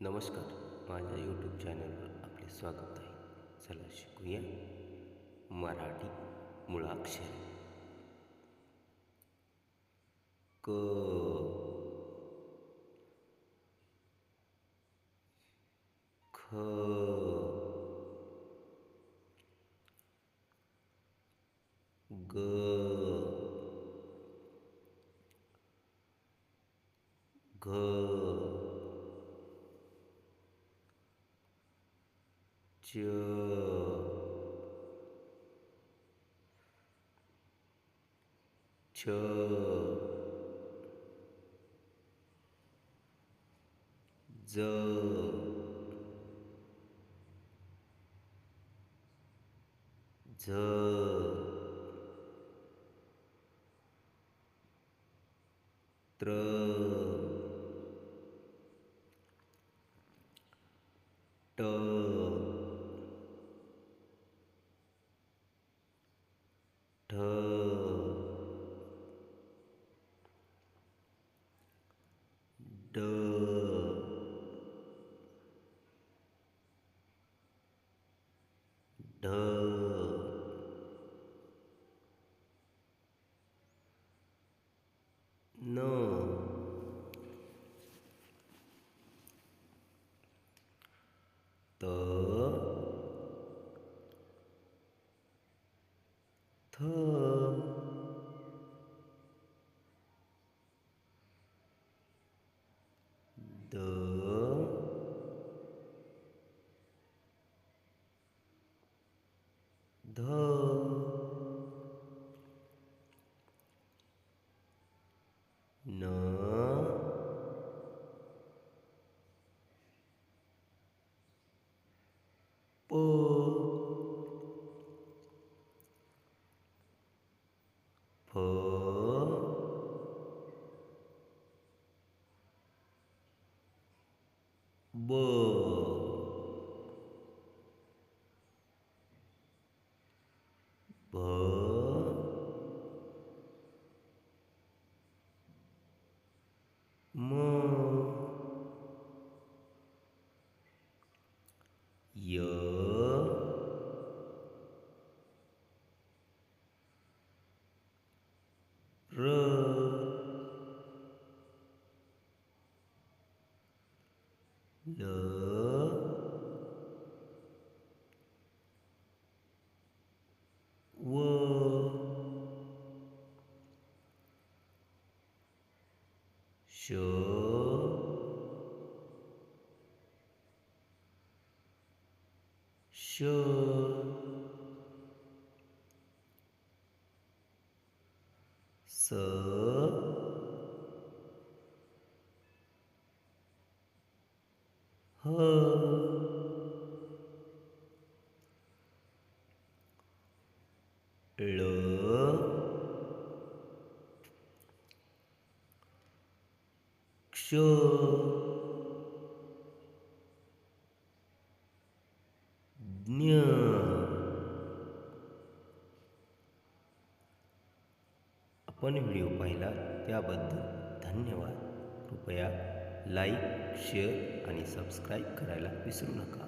नमस्कार. माझ्या यूट्यूब चॅनलवर आपले स्वागत आहे. चला शिकूया मराठी मुळाक्षरे. क ख ग घ च छ ज झ त्र ट ठ ड ढ न त थ द ध न प फ ब भ म य र ल व श श स ह ळ क्ष ज्ञ. आपण व्हिडिओ पाहिला त्याबद्दल धन्यवाद. कृपया लाईक, शेअर आणि सबस्क्राईब करायला विसरू नका.